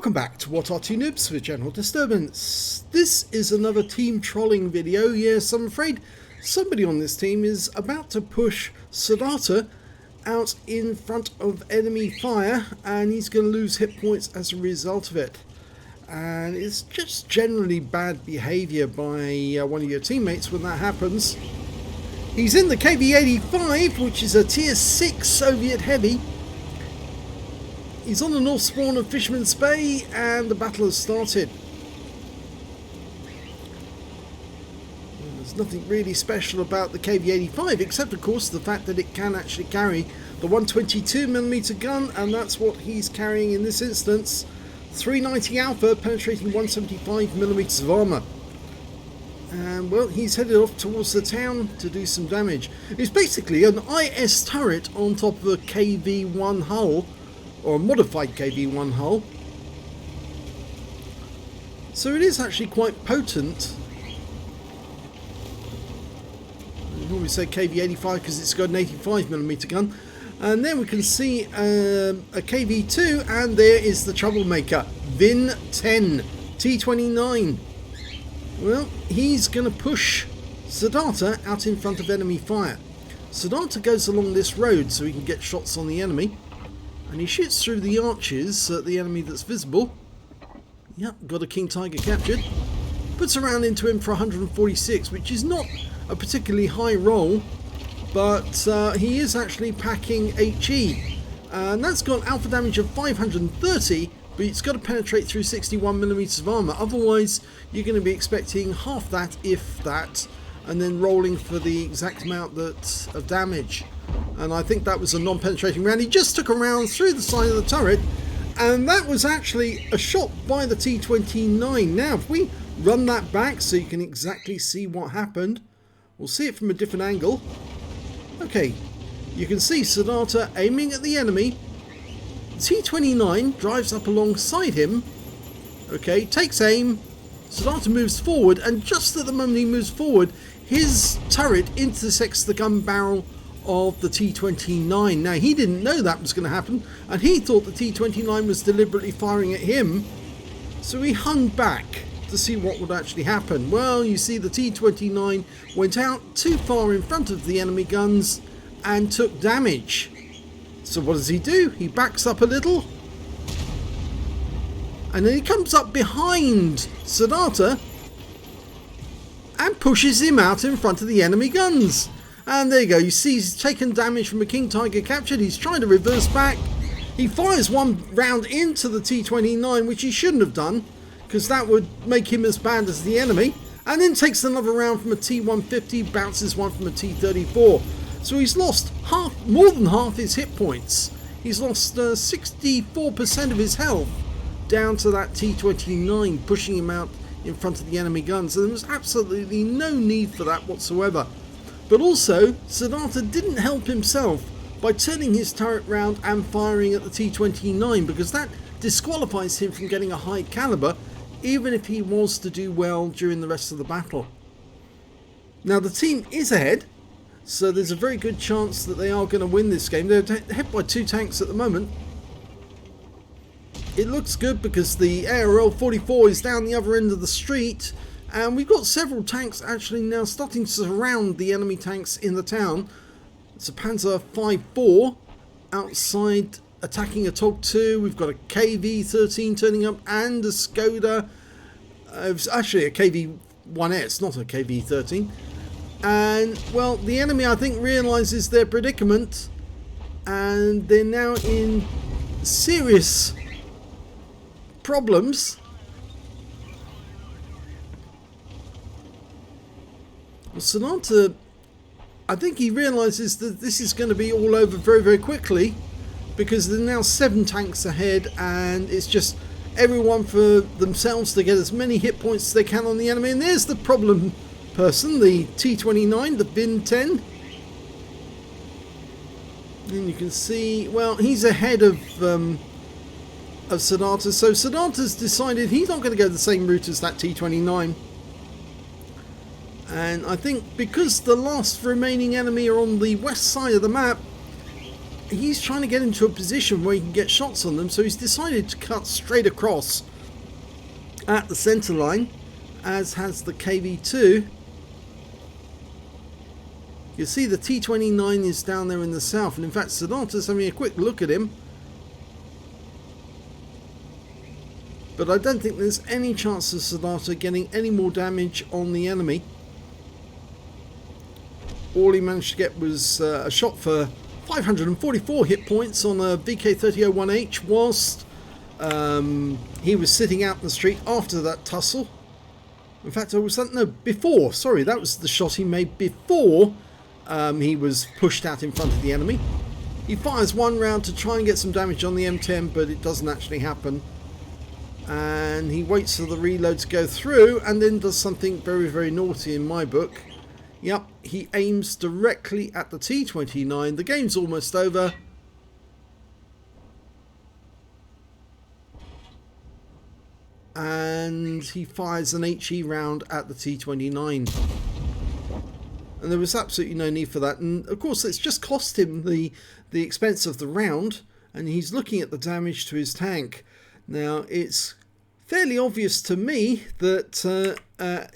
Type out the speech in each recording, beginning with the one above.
Welcome back to What Are Two Noobs with General Disturbance. This is another team trolling video. Yes, I'm afraid somebody on this team is about to push Saadharta out in front of enemy fire, and he's going to lose hit points as a result of it. And it's just generally bad behaviour by one of your teammates when that happens. He's in the KV-85, which is a tier 6 Soviet heavy. He's on the north spawn of Fisherman's Bay, and the battle has started. There's nothing really special about the KV-85, except of course the fact that it can actually carry the 122mm gun, and that's what he's carrying in this instance. 390 Alpha, penetrating 175mm of armour. And well, he's headed off towards the town to do some damage. It's basically an IS turret on top of a KV-1 hull, or a modified KV-1 hull. So it is actually quite potent. I normally say KV-85 because it's got an 85mm gun. And then we can see a KV-2, and there is the troublemaker, Vin10 T29. Well, he's going to push Saadharta out in front of enemy fire. Saadharta goes along this road so he can get shots on the enemy. And he shoots through the arches at the enemy that's visible. Yep, got a King Tiger captured. Puts a round into him for 146, which is not a particularly high roll, but he is actually packing HE. And that's got alpha damage of 530, but it's got to penetrate through 61mm of armour. Otherwise, you're going to be expecting half that, if that, and then rolling for the exact amount of damage. And I think that was a non-penetrating round. He just took a round through the side of the turret, and that was actually a shot by the T29. Now, if we run that back so you can exactly see what happened, we'll see it from a different angle. Okay, you can see Saadharta aiming at the enemy. T29 drives up alongside him. Okay, takes aim. Saadharta moves forward, and just at the moment he moves forward, his turret intersects the gun barrel of the T29. Now, he didn't know that was going to happen, and he thought the T29 was deliberately firing at him, so he hung back to see what would actually happen. Well, you see the T29 went out too far in front of the enemy guns and took damage. So what does he do? He backs up a little, and then he comes up behind Saadharta and pushes him out in front of the enemy guns. And there you go, you see he's taken damage from a King Tiger captured. He's trying to reverse back. He fires one round into the T29, which he shouldn't have done, because that would make him as bad as the enemy. And then takes another round from a T150, bounces one from a T34. So he's lost more than half his hit points. He's lost 64% of his health down to that T29, pushing him out in front of the enemy guns. And there was absolutely no need for that whatsoever. But also, Saadharta didn't help himself by turning his turret round and firing at the T29, because that disqualifies him from getting a high caliber, even if he was to do well during the rest of the battle. Now, the team is ahead, so there's a very good chance that they are going to win this game. They're hit by 2 tanks at the moment. It looks good because the ARL 44 is down the other end of the street, and we've got several tanks actually now starting to surround the enemy tanks in the town. It's a Panzer 5-4 outside attacking a TOG 2. We've got a KV-13 turning up and a Skoda. It's actually a KV-1S, not a KV-13. And, well, the enemy, I think, realises their predicament, and they're now in serious problems. Well, Saadharta, I think he realises that this is going to be all over very, very quickly, because there are now 7 tanks ahead, and it's just everyone for themselves to get as many hit points as they can on the enemy. And there's the problem person, the T29, the Vin10. And you can see, well, he's ahead of Saadharta, so Saadharta's decided he's not going to go the same route as that T29. And I think because the last remaining enemy are on the west side of the map, he's trying to get into a position where he can get shots on them, so he's decided to cut straight across at the center line, as has the KV2. You see the T29 is down there in the south, and in fact Saadharta's having a quick look at him. But I don't think there's any chance of Saadharta getting any more damage on the enemy. All he managed to get was a shot for 544 hit points on a VK3001H whilst he was sitting out in the street after that tussle. In fact, before. Sorry, that was the shot he made before he was pushed out in front of the enemy. He fires one round to try and get some damage on the M10, but it doesn't actually happen. And he waits for the reload to go through and then does something very, very naughty in my book. Yep, he aims directly at the T29. The game's almost over. And he fires an HE round at the T29. And there was absolutely no need for that. And of course, it's just cost him the expense of the round. And he's looking at the damage to his tank. Now, it's fairly obvious to me that,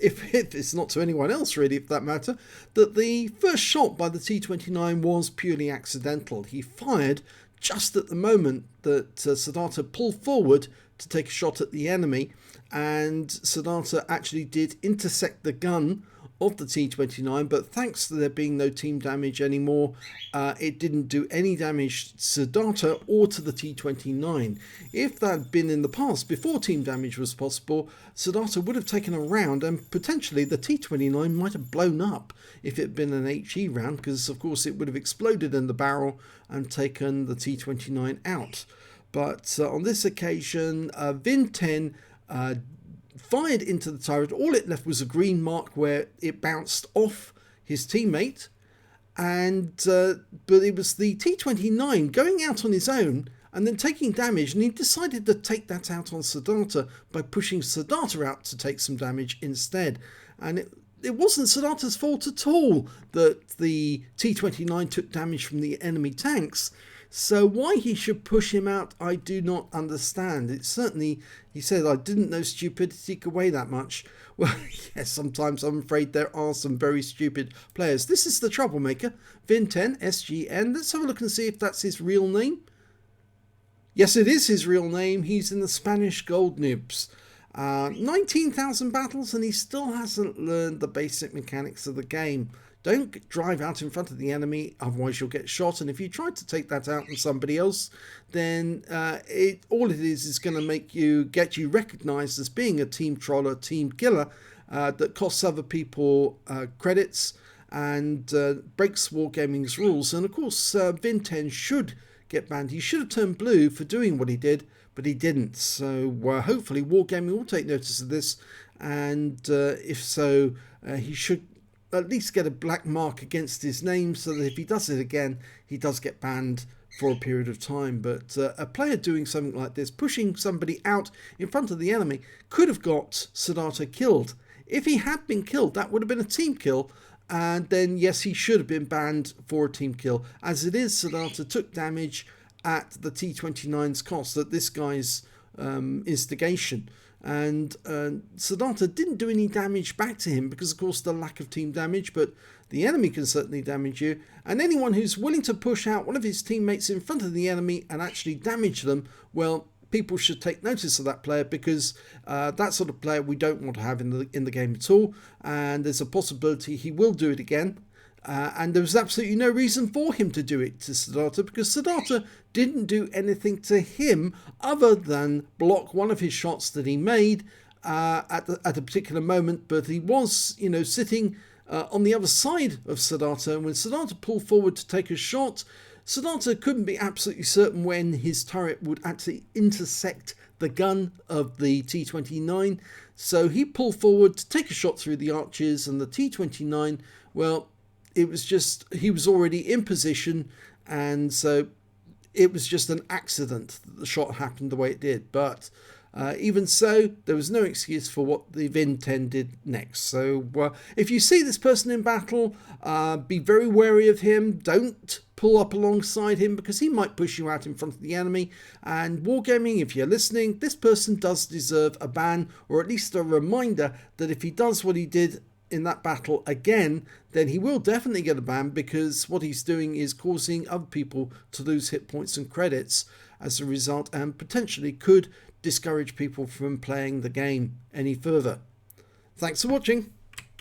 if it's not to anyone else really, for that matter, that the first shot by the T29 was purely accidental. He fired just at the moment that Saadharta pulled forward to take a shot at the enemy, and Saadharta actually did intersect the gun of the T29, but thanks to there being no team damage anymore, it didn't do any damage to Saadharta or to the T29. If that had been in the past, before team damage was possible, Saadharta would have taken a round, and potentially the T29 might have blown up if it had been an HE round, because of course it would have exploded in the barrel and taken the T29 out. But on this occasion, Vin 10 fired into the turret. All it left was a green mark where it bounced off his teammate, and but it was the T29 going out on his own and then taking damage, and he decided to take that out on Saadharta by pushing Saadharta out to take some damage instead. And it wasn't Saadharta's fault at all that the T29 took damage from the enemy tanks. So why he should push him out, I do not understand. It's certainly, he said, I didn't know stupidity could weigh that much. Well, yes, sometimes I'm afraid there are some very stupid players. This is the troublemaker, Vin 10, SGN. Let's have a look and see if that's his real name. Yes, it is his real name. He's in the Spanish Gold Noobs. 19,000 battles, and he still hasn't learned the basic mechanics of the game. Don't drive out in front of the enemy, otherwise you'll get shot. And if you try to take that out on somebody else, then all it is going to get you recognised as being a team troller, team killer, that costs other people credits and breaks Wargaming's rules. And of course, Vin 10 should get banned. He should have turned blue for doing what he did, but he didn't. So hopefully Wargaming will take notice of this, and if so, he should at least get a black mark against his name, so that if he does it again, he does get banned for a period of time. But a player doing something like this, pushing somebody out in front of the enemy, could have got Saadharta killed. If he had been killed, that would have been a team kill, and then yes, he should have been banned for a team kill. As it is, Saadharta took damage at the T29's cost, at this guy's instigation. And Saadharta didn't do any damage back to him because, of course, the lack of team damage, but the enemy can certainly damage you. And anyone who's willing to push out one of his teammates in front of the enemy and actually damage them, well, people should take notice of that player, because that sort of player we don't want to have in the game at all. And there's a possibility he will do it again. And there was absolutely no reason for him to do it to Saadharta, because Saadharta didn't do anything to him other than block one of his shots that he made at a particular moment. But he was, sitting on the other side of Saadharta, and when Saadharta pulled forward to take a shot, Saadharta couldn't be absolutely certain when his turret would actually intersect the gun of the T29. So he pulled forward to take a shot through the arches, and the T29, well, it was just, he was already in position, and so it was just an accident that the shot happened the way it did. But Even so, there was no excuse for what the Vin10 did next. So if you see this person in battle, be very wary of him. Don't pull up alongside him because he might push you out in front of the enemy. And Wargaming, if you're listening, this person does deserve a ban, or at least a reminder that if he does what he did in that battle again, then he will definitely get a ban, because what he's doing is causing other people to lose hit points and credits as a result, and potentially could discourage people from playing the game any further. Thanks for watching.